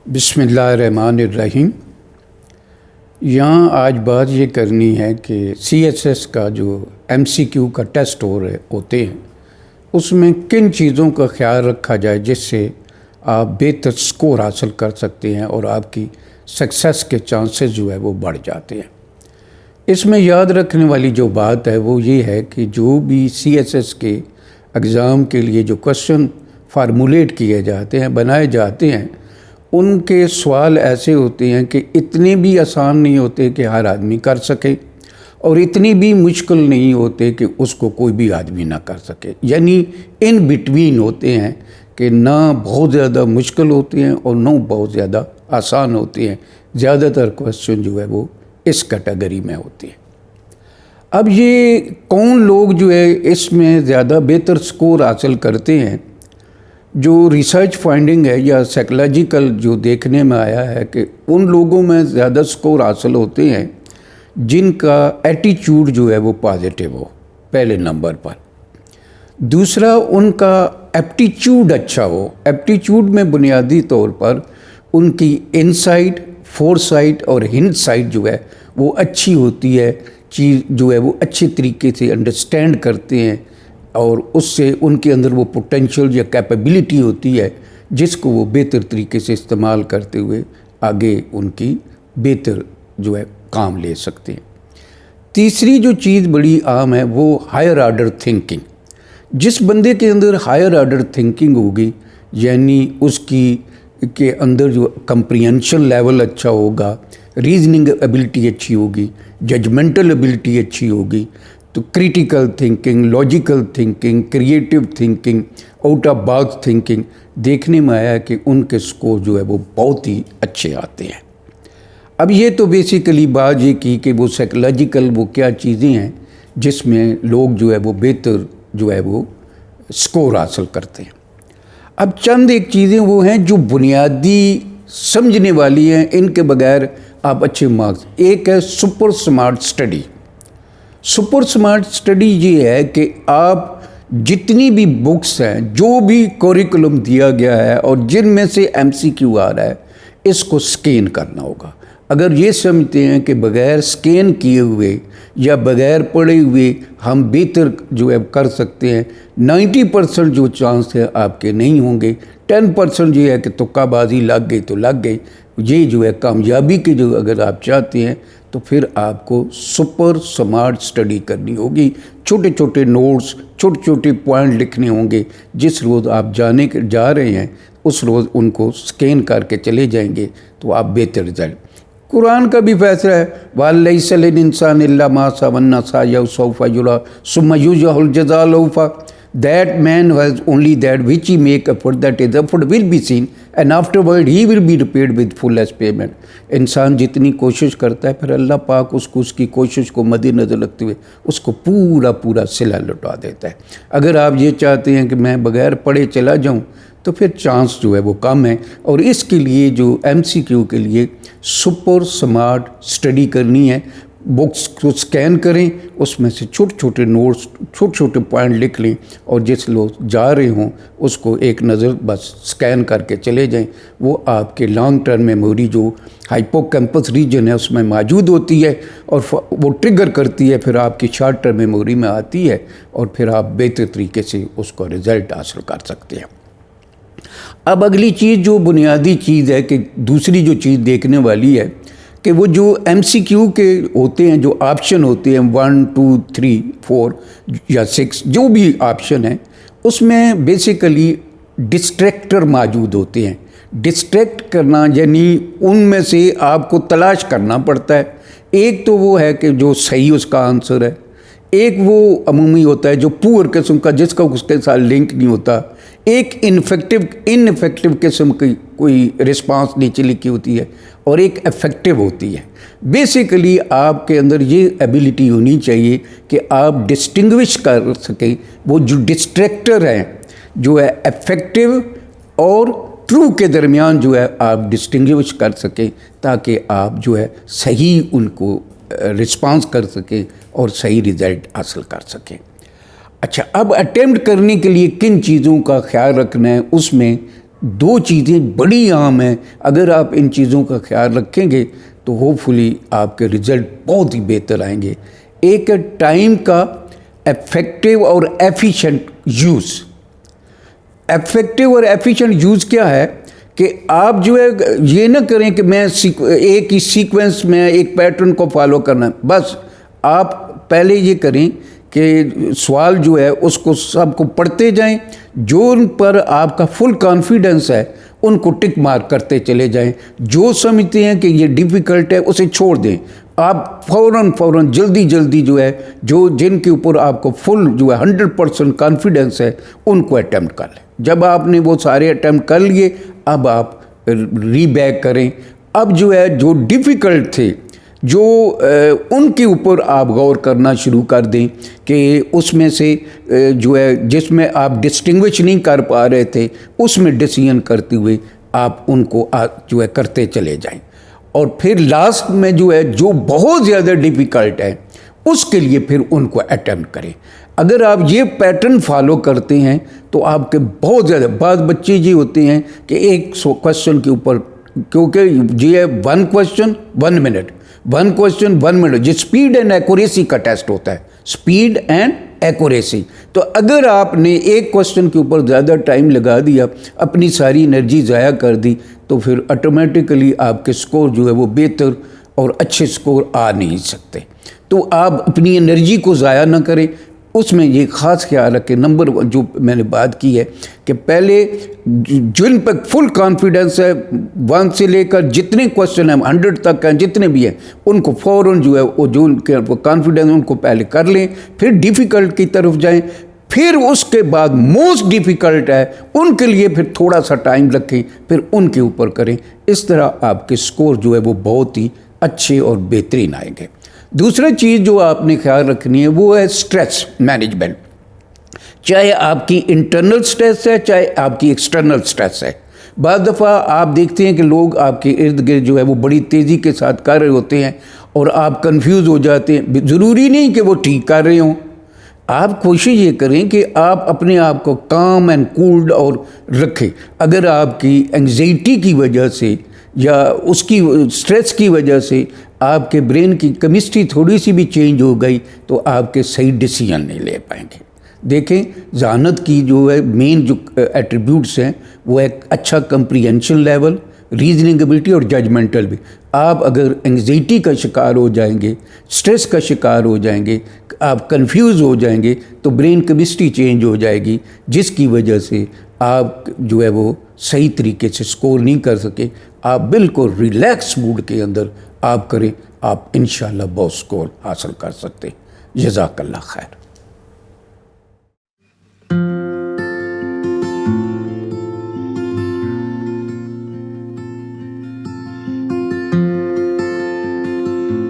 बिस्मिल्लाहिर्रहमानिर्रहीम। यहाँ आज बात ये करनी है कि CSS का जो MCQ का टेस्ट होते हैं उसमें किन चीज़ों का ख्याल रखा जाए जिससे आप बेहतर स्कोर हासिल कर सकते हैं और आपकी सक्सेस के चांसेस जो है वो बढ़ जाते हैं। इसमें याद रखने वाली जो बात है वो ये है कि जो भी CSS के एग्ज़ाम के लिए जो क्वेश्चन फार्मूलेट किए जाते हैं, बनाए जाते हैं, उनके सवाल ऐसे होते हैं कि इतने भी आसान नहीं होते कि हर आदमी कर सके और इतनी भी मुश्किल नहीं होते कि उसको कोई भी आदमी ना कर सके। यानी इन बिटवीन होते हैं कि ना बहुत ज़्यादा मुश्किल होते हैं और ना बहुत ज़्यादा आसान होते हैं। ज़्यादातर क्वेश्चन जो है वो इस कैटेगरी में होते हैं। अब ये कौन लोग जो है इसमें ज़्यादा बेहतर स्कोर हासिल करते हैं, जो रिसर्च फाइंडिंग है या साइकोलॉजिकल जो देखने में आया है कि उन लोगों में ज़्यादा स्कोर हासिल होते हैं जिनका एटीट्यूड जो है वो पॉजिटिव हो पहले नंबर पर। दूसरा, उनका एप्टीट्यूड अच्छा हो। एप्टीट्यूड में बुनियादी तौर पर उनकी इनसाइट, फोरसाइट और हिंडसाइट जो है वो अच्छी होती है। चीज़ जो है वो अच्छे तरीके से अंडरस्टैंड करते हैं और उससे उनके अंदर वो पोटेंशियल या कैपेबिलिटी होती है जिसको वो बेहतर तरीके से इस्तेमाल करते हुए आगे उनकी बेहतर जो है काम ले सकते हैं। तीसरी जो चीज़ बड़ी आम है वो हायर ऑर्डर थिंकिंग। जिस बंदे के अंदर हायर ऑर्डर थिंकिंग होगी, यानी उसकी के अंदर जो कंप्रीहेंशन लेवल अच्छा होगा, रीजनिंग एबिलिटी अच्छी होगी, जजमेंटल एबिलिटी अच्छी होगी, तो critical thinking, logical thinking, creative thinking, out of box thinking देखने में आया कि उनके स्कोर जो है वो बहुत ही अच्छे आते हैं। अब ये तो बेसिकली बात ये की कि वो साइकोलॉजिकल वो क्या चीज़ें हैं जिसमें लोग जो है वो बेहतर जो है वो स्कोर हासिल करते हैं। अब चंद एक चीज़ें वो हैं जो बुनियादी समझने वाली हैं, इनके बगैर आप अच्छे मार्क्स। एक है super smart study. Super smart study ये है कि आप जितनी भी बुक्स हैं, जो भी करिकुलम दिया गया है और जिनमें से MCQ आ रहा है, इसको स्कैन करना होगा। अगर ये समझते हैं कि बग़ैर स्कैन किए हुए या बग़ैर पढ़े हुए हम बेहतर जो है कर सकते हैं, 90% जो चांस है आपके नहीं होंगे। 10% ये है कि तुक्काबाजी लग गई तो लग गई। ये जो है कामयाबी के जो अगर आप चाहते हैं तो फिर आपको सुपर स्मार्ट स्टडी करनी होगी। छोटे छोटे नोट्स, छोटे छोटे पॉइंट लिखने होंगे। जिस रोज़ आप जा रहे हैं उस रोज़ उनको स्कैन करके चले जाएंगे तो आप बेहतर रिजल्ट। कुरान का भी फैसला है, वलैसल इंसान इल्ला मा सा वन्ना साया सौफा युरा सुम्मा युजहुल जज़ाल औफा। That man has only that which he make effort, that is effort will be seen and afterward he will be repaid with fullest payment। इंसान जितनी कोशिश करता है फिर अल्लाह पाक उसको उसकी कोशिश को मद्देनज़र रखते हुए उसको पूरा पूरा सिला लौटा देता है। अगर आप ये चाहते हैं कि मैं बग़ैर पढ़े चला जाऊं तो फिर चांस जो है वो कम है। और इसके लिए जो MCQ के लिए सुपर स्मार्ट स्टडी करनी है। बुक्स को स्कैन करें, उसमें से छोटे छोटे नोट्स, छोटे छोटे पॉइंट लिख लें और जिस लोग जा रहे हों उसको एक नज़र बस स्कैन करके चले जाएं। वो आपके लॉन्ग टर्म मेमोरी जो हाइपोकैम्पस रीजन है उसमें मौजूद होती है और वो ट्रिगर करती है, फिर आपकी शॉर्ट टर्म मेमोरी में आती है और फिर आप बेहतर तरीके से उसको रिज़ल्ट हासिल कर सकते हैं। अब अगली चीज़ जो बुनियादी चीज़ है कि दूसरी जो चीज़ देखने वाली है कि वो जो MCQ के होते हैं, जो ऑप्शन होते हैं 1, 2, 3, 4 या 6 जो भी ऑप्शन है, उसमें बेसिकली डिस्ट्रैक्टर मौजूद होते हैं। डिस्ट्रैक्ट करना यानी उनमें से आपको तलाश करना पड़ता है। एक तो वो है कि जो सही उसका आंसर है, एक वो अमूमी होता है जो पुअर किस्म का जिसका उसके साथ लिंक नहीं होता, एक इनफेक्टिव किस्म की कोई रिस्पांस नीचे लिखी होती है और एक इफेक्टिव होती है। बेसिकली आपके अंदर ये एबिलिटी होनी चाहिए कि आप डिस्टिंग्विश कर सकें वो जो डिस्ट्रैक्टर हैं, जो है इफेक्टिव और ट्रू के दरमियान जो है आप डिस्टिंग्विश कर सकें ताकि आप जो है सही उनको रिस्पांस कर सकें और सही रिज़ल्ट हासिल कर सकें। अच्छा, अब अटेम्प्ट करने के लिए किन चीज़ों का ख्याल रखना है, उसमें दो चीज़ें बड़ी अहम हैं, अगर आप इन चीज़ों का ख्याल रखेंगे तो होपफुली आपके रिज़ल्ट बहुत ही बेहतर आएंगे। एक है टाइम का इफेक्टिव और एफिशिएंट यूज़। इफेक्टिव और एफिशिएंट यूज़ क्या है कि आप जो है ये ना करें कि मैं एक ही सीक्वेंस में एक पैटर्न को फॉलो करना है। बस आप पहले ये करें कि सवाल जो है उसको सबको पढ़ते जाएं, जो उन पर आपका फुल कॉन्फिडेंस है उनको टिक मार्क करते चले जाएं, जो समझते हैं कि ये डिफ़िकल्ट है उसे छोड़ दें। आप फ़ौरन जल्दी जो है जो जिनके ऊपर आपको फुल जो है 100% कॉन्फिडेंस है उनको अटैम्प्ट कर लें। जब आपने वो सारे अटैम्प्ट कर लिए, अब आप रीबैक करें। अब जो है जो डिफ़िकल्ट थे जो उनके ऊपर आप गौर करना शुरू कर दें कि उसमें से जो है जिसमें आप डिस्टिंग्विश नहीं कर पा रहे थे उसमें डिसीजन करते हुए आप उनको जो है करते चले जाएं। और फिर लास्ट में जो है जो बहुत ज़्यादा डिफ़िकल्ट है उसके लिए फिर उनको अटेम्प्ट करें। अगर आप ये पैटर्न फॉलो करते हैं तो आपके बहुत ज़्यादा बाद बच्चे ये होते हैं कि एक क्वेश्चन के ऊपर, क्योंकि ये है 1 क्वेश्चन 1 मिनट, 1 क्वेश्चन 1 मिनट, जो स्पीड एंड एक्यूरेसी का टेस्ट होता है, स्पीड एंड एक्यूरेसी। तो अगर आपने एक क्वेश्चन के ऊपर ज़्यादा टाइम लगा दिया, अपनी सारी एनर्जी ज़ाया कर दी, तो फिर ऑटोमेटिकली आपके स्कोर जो है वो बेहतर और अच्छे स्कोर आ नहीं सकते। तो आप अपनी एनर्जी को ज़ाया ना करें, उसमें ये ख़ास ख्याल रखें। नंबर 1 जो मैंने बात की है कि पहले जिन पर फुल कॉन्फिडेंस है 1 से लेकर जितने क्वेश्चन हैं 100 तक हैं, जितने भी हैं उनको फ़ौरन जो है वो जो उनके कॉन्फिडेंस उनको पहले कर लें, फिर डिफ़िकल्ट की तरफ जाएं, फिर उसके बाद मोस्ट डिफ़िकल्ट है उनके लिए फिर थोड़ा सा टाइम रखें, फिर उनके ऊपर करें। इस तरह आपके स्कोर जो है वो बहुत ही अच्छे और बेहतरीन आएंगे। दूसरा चीज़ जो आपने ख्याल रखनी है वो है स्ट्रेस मैनेजमेंट। चाहे आपकी इंटरनल स्ट्रेस है चाहे आपकी एक्सटर्नल स्ट्रेस है। बाद दफ़ा आप देखते हैं कि लोग आपके इर्द गिर्द जो है वो बड़ी तेज़ी के साथ कर रहे होते हैं और आप कंफ्यूज हो जाते हैं। ज़रूरी नहीं कि वो ठीक कर रहे हों। आप कोशिश ये करें कि आप अपने आप को काम एंड कूल्ड और रखें। अगर आपकी एंग्जाइटी की वजह से या उसकी स्ट्रेस की वजह से आपके ब्रेन की केमिस्ट्री थोड़ी सी भी चेंज हो गई तो आपके सही डिसीजन नहीं ले पाएंगे। देखें, जहानत की जो है मेन जो एट्रीब्यूट्स हैं वो एक अच्छा कंप्रीहेंशन लेवल, रीजनिंग एबिलिटी और जजमेंटल भी। आप अगर एंग्जाइटी का शिकार हो जाएंगे, स्ट्रेस का शिकार हो जाएंगे, आप कंफ्यूज हो जाएंगे तो ब्रेन केमिस्ट्री चेंज हो जाएगी, जिसकी वजह से आप जो है वो सही तरीके से स्कोर नहीं कर सके। आप बिल्कुल रिलैक्स मूड के अंदर आप करें, आप इंशाल्लाह बहुत स्कोर हासिल कर सकते हैं। जज़ाकल्लाह खैर।